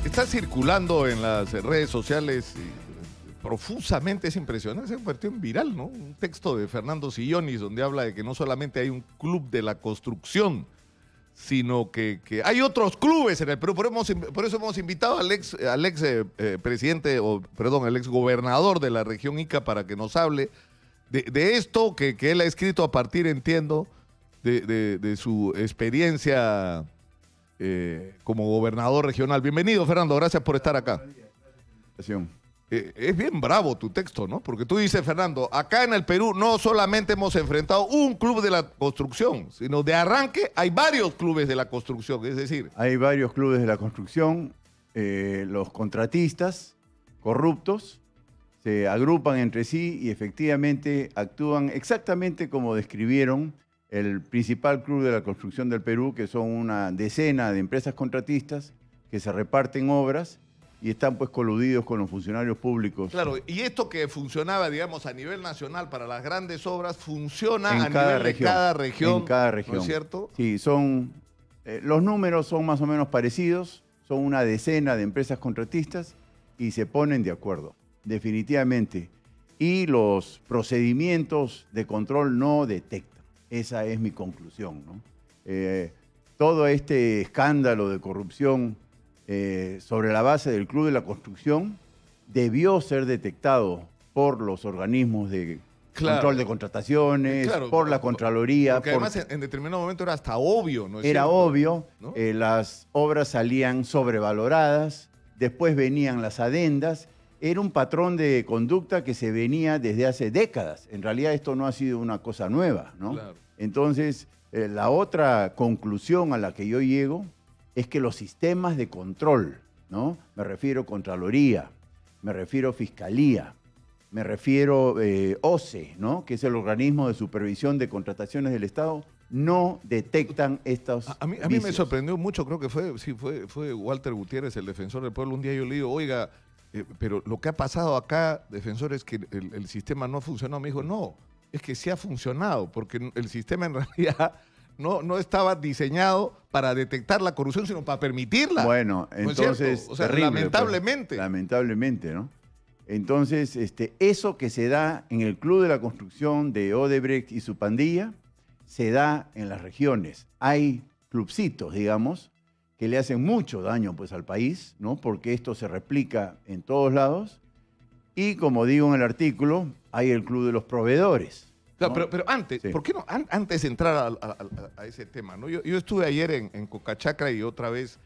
Está circulando en las redes sociales profusamente, es impresionante, se convirtió en viral, ¿no? Un texto de Fernando Sillonis donde habla de que no solamente hay un club de la construcción, sino que hay otros clubes en el Perú. Por eso hemos invitado al ex presidente, al ex gobernador de la región Ica para que nos hable de esto que él ha escrito a partir, entiendo, de su experiencia como gobernador regional. Bienvenido, Fernando, gracias por estar acá. Es bien bravo tu texto, ¿no? Porque tú dices, Fernando, acá en el Perú no solamente hemos enfrentado un club de la construcción, sino de arranque hay varios clubes de la construcción, es decir... Hay varios clubes de la construcción, los contratistas corruptos se agrupan entre sí y efectivamente actúan exactamente como describieron el principal club de la construcción del Perú, que son una decena de empresas contratistas que se reparten obras y están pues coludidos con los funcionarios públicos. Claro, y esto que funcionaba, digamos, a nivel nacional para las grandes obras, funciona en a nivel de cada región. En cada región. ¿No es cierto? Sí, los números son más o menos parecidos, son una decena de empresas contratistas y se ponen de acuerdo, definitivamente. Y los procedimientos de control no detectan. Esa es mi conclusión, ¿no? Todo este escándalo de corrupción sobre la base del Club de la Construcción debió ser detectado por los organismos de control de contrataciones, por la Contraloría. Porque además en determinado momento era hasta obvio, ¿no es Era cierto? obvio, ¿no? Las obras salían sobrevaloradas, después venían las adendas. Era un patrón de conducta que se venía desde hace décadas. En realidad esto no ha sido una cosa nueva, ¿no? Claro. Entonces, la otra conclusión a la que yo llego es que los sistemas de control, ¿no? Me refiero a Contraloría, me refiero a Fiscalía, me refiero OCE, ¿no? Que es el organismo de supervisión de contrataciones del Estado, no detectan estos A mí me sorprendió mucho, creo que fue Walter Gutiérrez, el defensor del pueblo. Un día yo le digo, oiga, pero lo que ha pasado acá, defensor, es que el sistema no ha funcionado. Me dijo, no, es que sí ha funcionado, porque el sistema en realidad no estaba diseñado para detectar la corrupción, sino para permitirla. Bueno, entonces, ¿no es terrible, lamentablemente. Pues, lamentablemente, ¿no? Entonces, eso que se da en el Club de la Construcción de Odebrecht y su pandilla, se da en las regiones. Hay clubcitos, digamos, que le hacen mucho daño pues, al país, ¿no? Porque esto se replica en todos lados. Y como digo en el artículo, hay el Club de los Proveedores. Claro, ¿no? pero antes, sí. ¿Por qué no? Antes de entrar a ese tema, ¿no? Yo estuve ayer en Cocachacra y otra vez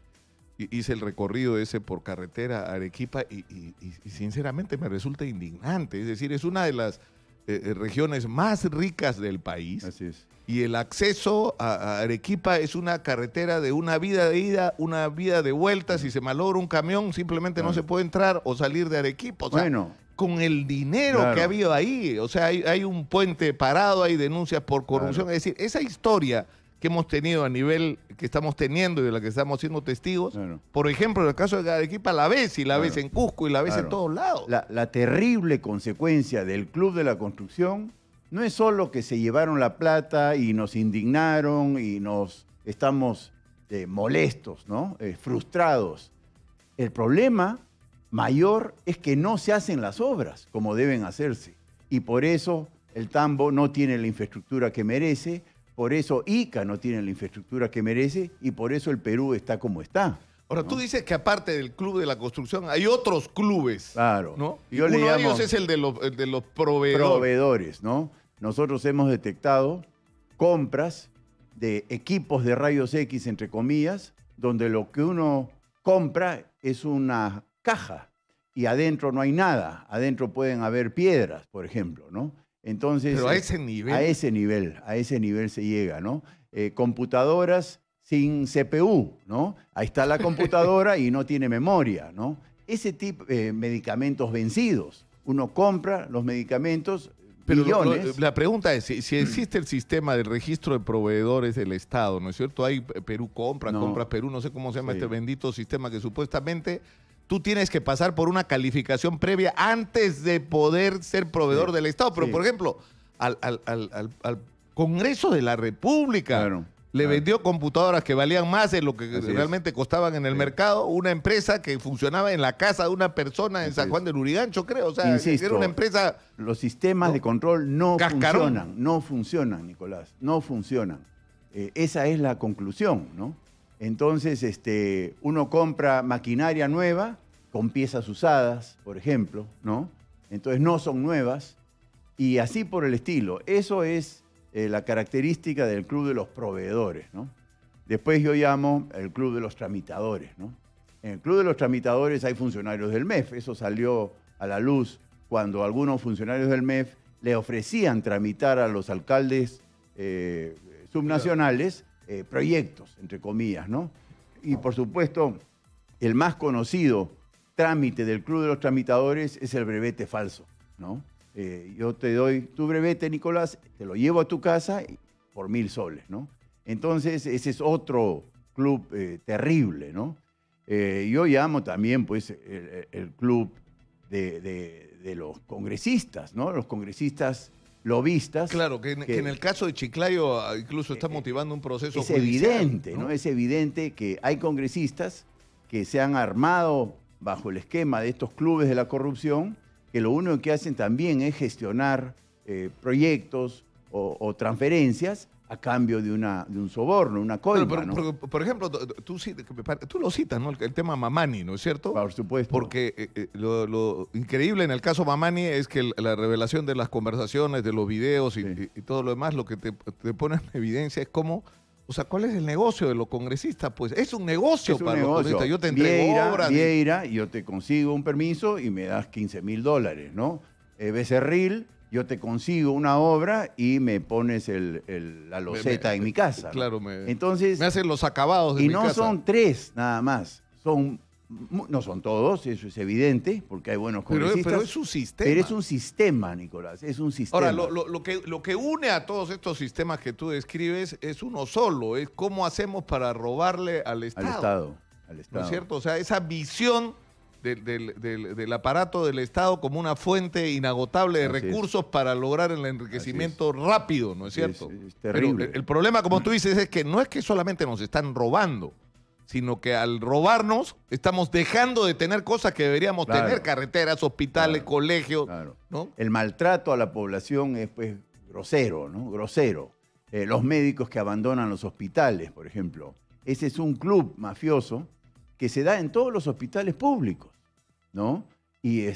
hice el recorrido ese por carretera a Arequipa y sinceramente me resulta indignante. Es decir, es una de las regiones más ricas del país. Así es. Y el acceso a Arequipa es una carretera de una vida de ida, una vida de vuelta. Si se malogra un camión, simplemente no se puede entrar o salir de Arequipa. O sea, con el dinero que ha habido ahí, o sea, hay un puente parado, hay denuncias por corrupción. Es decir, esa historia que hemos tenido a nivel, que estamos teniendo y de la que estamos siendo testigos, por ejemplo, en el caso de Arequipa la ves, y la ves en Cusco y la ves en todos lados. La terrible consecuencia del Club de la Construcción no es solo que se llevaron la plata y nos indignaron y nos estamos molestos, ¿no? Frustrados. El problema mayor es que no se hacen las obras como deben hacerse. Y por eso el Tambo no tiene la infraestructura que merece, por eso Ica no tiene la infraestructura que merece y por eso el Perú está como está. Ahora, tú dices que aparte del Club de la Construcción hay otros clubes. Claro. ¿no? Y uno de ellos es el de los proveedores. Proveedores, ¿no? Nosotros hemos detectado compras de equipos de rayos X, entre comillas, donde lo que uno compra es una caja y adentro no hay nada. Adentro pueden haber piedras, por ejemplo, ¿no? Entonces, pero a ese nivel. A ese nivel se llega, ¿no? Computadoras sin CPU, ¿no? Ahí está la computadora y no tiene memoria, ¿no? Ese tipo de medicamentos vencidos. Uno compra los medicamentos. Pero la pregunta es, si existe el sistema de registro de proveedores del Estado, ¿no es cierto? Hay Perú Compra, Compra Perú, no sé cómo se llama este bendito sistema que supuestamente tú tienes que pasar por una calificación previa antes de poder ser proveedor del Estado. Pero, por ejemplo, al Congreso de la República le vendió computadoras que valían más de lo que Así realmente costaban en el mercado, una empresa que funcionaba en la casa de una persona en San Juan del Lurigancho, creo. O sea, insisto, era una empresa... los sistemas de control no Cascarón. funcionan, Nicolás, no funcionan. Esa es la conclusión, ¿no? Entonces, uno compra maquinaria nueva con piezas usadas, por ejemplo, ¿no? Entonces no son nuevas y así por el estilo. Eso es la característica del club de los proveedores, ¿no? Después yo llamo el club de los tramitadores, ¿no? En el club de los tramitadores hay funcionarios del MEF. Eso salió a la luz cuando algunos funcionarios del MEF le ofrecían tramitar a los alcaldes subnacionales proyectos, entre comillas, ¿no? Y por supuesto, el más conocido trámite del club de los tramitadores es el brevete falso, ¿no? Yo te doy tu brevete, Nicolás, te lo llevo a tu casa por 1.000 soles, ¿no? Entonces, ese es otro club terrible, ¿no? Yo llamo también, pues, el club de los congresistas, ¿no? Los congresistas lobistas. Claro, que en el caso de Chiclayo incluso está motivando un proceso es judicial, evidente, ¿no? Es evidente que hay congresistas que se han armado bajo el esquema de estos clubes de la corrupción, que lo único que hacen también es gestionar proyectos o transferencias a cambio de un soborno, una coima, pero, ¿no? por ejemplo, tú lo citas, ¿no? El tema Mamani, ¿no es cierto? Por supuesto. Porque lo increíble en el caso Mamani es que la revelación de las conversaciones, de los videos y todo lo demás, lo que te pone en evidencia es cómo, o sea, ¿cuál es el negocio de los congresistas? Pues es un negocio para los congresistas. Yo te entrego obras. Vieira, yo te consigo un permiso y me das $15.000, ¿no? Becerril, yo te consigo una obra y me pones la loseta en mi casa, ¿no? Claro, entonces, me hacen los acabados de mi casa. Y no son 3 nada más, no son todos, eso es evidente, porque hay buenos congresistas. Pero es un sistema. Pero es un sistema, Nicolás, es un sistema. Ahora, lo que une a todos estos sistemas que tú describes es uno solo, es cómo hacemos para robarle al Estado. Al Estado. ¿No es cierto? O sea, esa visión del aparato del Estado como una fuente inagotable de recursos para lograr el enriquecimiento rápido, ¿no es cierto? Es terrible. Pero el problema, como tú dices, es que no es que solamente nos están robando, sino que al robarnos estamos dejando de tener cosas que deberíamos tener, carreteras, hospitales, colegios, ¿no? El maltrato a la población es, pues, grosero, ¿no? Grosero. Los médicos que abandonan los hospitales, por ejemplo. Ese es un club mafioso que se da en todos los hospitales públicos, ¿no? Y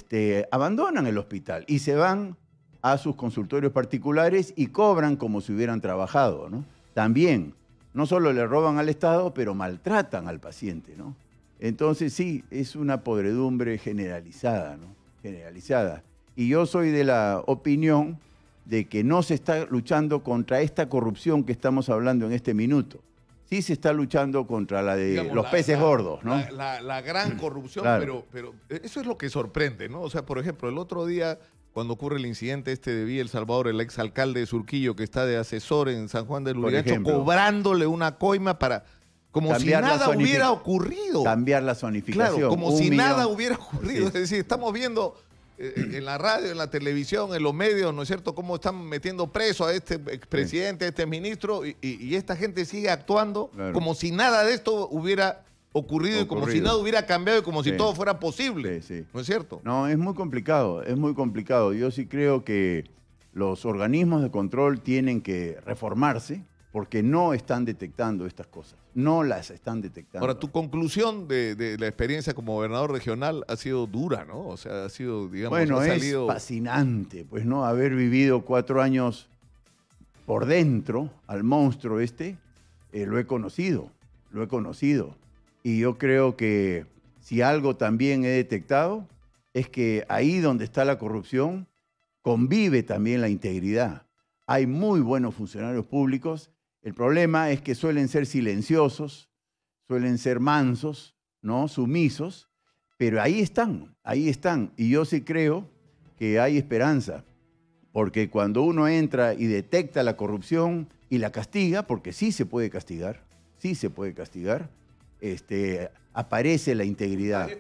abandonan el hospital y se van a sus consultorios particulares y cobran como si hubieran trabajado, ¿no? También, no solo le roban al Estado, pero maltratan al paciente, ¿no? Entonces, sí, es una podredumbre generalizada, ¿no? Generalizada. Y yo soy de la opinión de que no se está luchando contra esta corrupción que estamos hablando en este minuto. Sí se está luchando contra la de los peces gordos, ¿no? La gran corrupción, claro. pero eso es lo que sorprende, ¿no? O sea, por ejemplo, el otro día, cuando ocurre el incidente de Villa El Salvador, el exalcalde de Surquillo, que está de asesor en San Juan del Lurigancho, cobrándole una coima para... Como si nada hubiera ocurrido. Cambiar la zonificación. Claro, como si nada hubiera ocurrido. Es decir, estamos viendo en la radio, en la televisión, en los medios, ¿no es cierto?, cómo están metiendo preso a este expresidente, a este ministro, y esta gente sigue actuando como si nada de esto hubiera ocurrido y como si nada hubiera cambiado y como si todo fuera posible. ¿No es cierto? No, es muy complicado, es muy complicado. Yo sí creo que los organismos de control tienen que reformarse porque no están detectando estas cosas. No las están detectando. Ahora, tu conclusión de la experiencia como gobernador regional ha sido dura, ¿no? O sea, ha sido, digamos... Bueno, es fascinante, pues, ¿no? Haber vivido 4 años por dentro al monstruo lo he conocido. Y yo creo que si algo también he detectado es que ahí donde está la corrupción convive también la integridad. Hay muy buenos funcionarios públicos. El problema es que suelen ser silenciosos, suelen ser mansos, ¿no? Sumisos, pero ahí están. Y yo sí creo que hay esperanza, porque cuando uno entra y detecta la corrupción y la castiga, porque sí se puede castigar, aparece la integridad.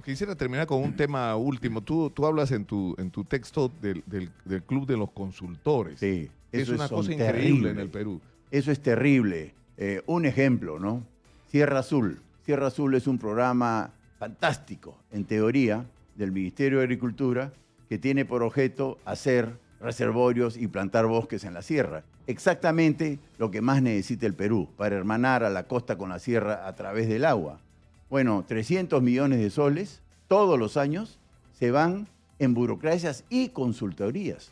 Quisiera terminar con un tema último. Tú hablas en tu texto del Club de los Consultores. Sí, es una cosa increíble en el Perú. Eso es terrible. Un ejemplo, ¿no? Sierra Azul. Sierra Azul es un programa fantástico, en teoría, del Ministerio de Agricultura, que tiene por objeto hacer reservorios y plantar bosques en la sierra. Exactamente lo que más necesita el Perú, para hermanar a la costa con la sierra a través del agua. Bueno, 300 millones de soles todos los años se van en burocracias y consultorías.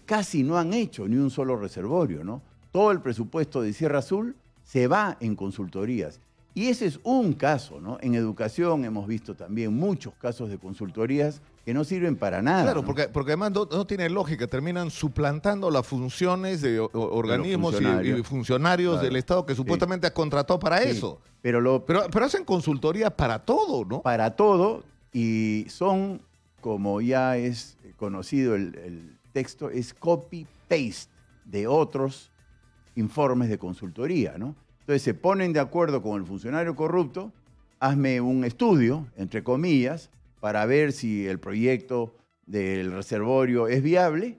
Casi no han hecho ni un solo reservorio, ¿no? Todo el presupuesto de Sierra Azul se va en consultorías. Y ese es un caso, ¿no? En educación hemos visto también muchos casos de consultorías que no sirven para nada. Claro, ¿no? porque además no tiene lógica, terminan suplantando las funciones de organismos y funcionarios claro. del Estado que supuestamente ha contratado para eso. Pero hacen consultoría para todo, ¿no? Para todo, y son, como ya es conocido el texto, es copy-paste de otros informes de consultoría, ¿no? Entonces se ponen de acuerdo con el funcionario corrupto, hazme un estudio, entre comillas, para ver si el proyecto del reservorio es viable,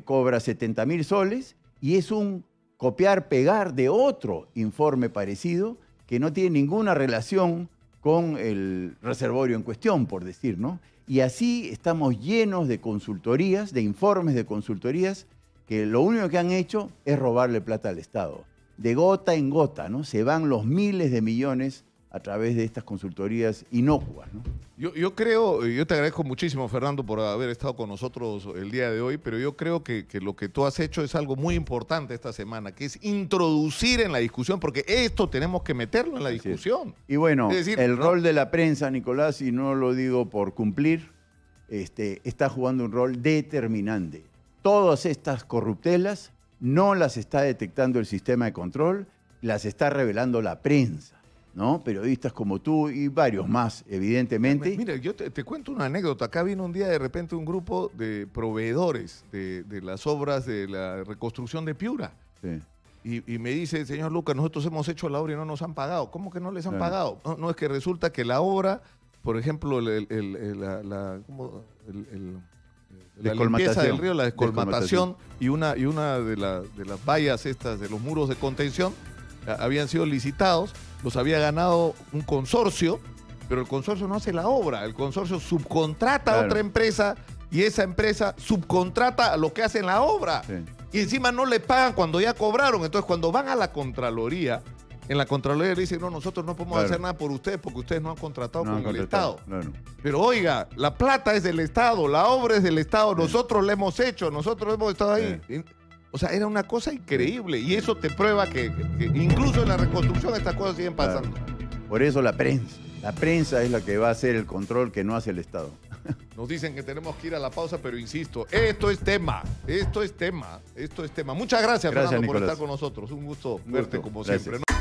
cobra 70.000 soles y es un copiar-pegar de otro informe parecido que no tiene ninguna relación con el reservorio en cuestión, por decir, ¿no? Y así estamos llenos de consultorías, de informes de consultorías, que lo único que han hecho es robarle plata al Estado. De gota en gota, ¿no? Se van los miles de millones a través de estas consultorías inocuas, ¿no? Yo creo, yo te agradezco muchísimo, Fernando, por haber estado con nosotros el día de hoy, pero yo creo que lo que tú has hecho es algo muy importante esta semana, que es introducir en la discusión, porque esto tenemos que meterlo en la discusión. Y bueno, es decir, el rol de la prensa, Nicolás, y no lo digo por cumplir, está jugando un rol determinante. Todas estas corruptelas no las está detectando el sistema de control, las está revelando la prensa, ¿no? Periodistas como tú y varios más, evidentemente. Mira, yo te cuento una anécdota. Acá vino un día de repente un grupo de proveedores de las obras de la reconstrucción de Piura. Sí. Y me dice, señor Lucas, nosotros hemos hecho la obra y no nos han pagado. ¿Cómo que no les han pagado? No, es que resulta que la obra, por ejemplo, la limpieza del río, la descolmatación y una de las vallas estas de los muros de contención habían sido licitados, los había ganado un consorcio, pero el consorcio no hace la obra, el consorcio subcontrata a otra empresa y esa empresa subcontrata a los que hacen la obra. Sí. Y encima no le pagan cuando ya cobraron. Entonces cuando van a la Contraloría, en la Contraloría le dicen, no, nosotros no podemos hacer nada por ustedes porque ustedes no han contratado con el Estado. Claro. Pero oiga, la plata es del Estado, la obra es del Estado, nosotros la hemos hecho, nosotros hemos estado ahí. O sea, era una cosa increíble y eso te prueba que incluso en la reconstrucción estas cosas siguen pasando. Por eso la prensa es la que va a hacer el control que no hace el Estado. Nos dicen que tenemos que ir a la pausa, pero insisto, esto es tema. Muchas gracias, Fernando, por estar con nosotros. Un gusto verte como siempre, ¿no?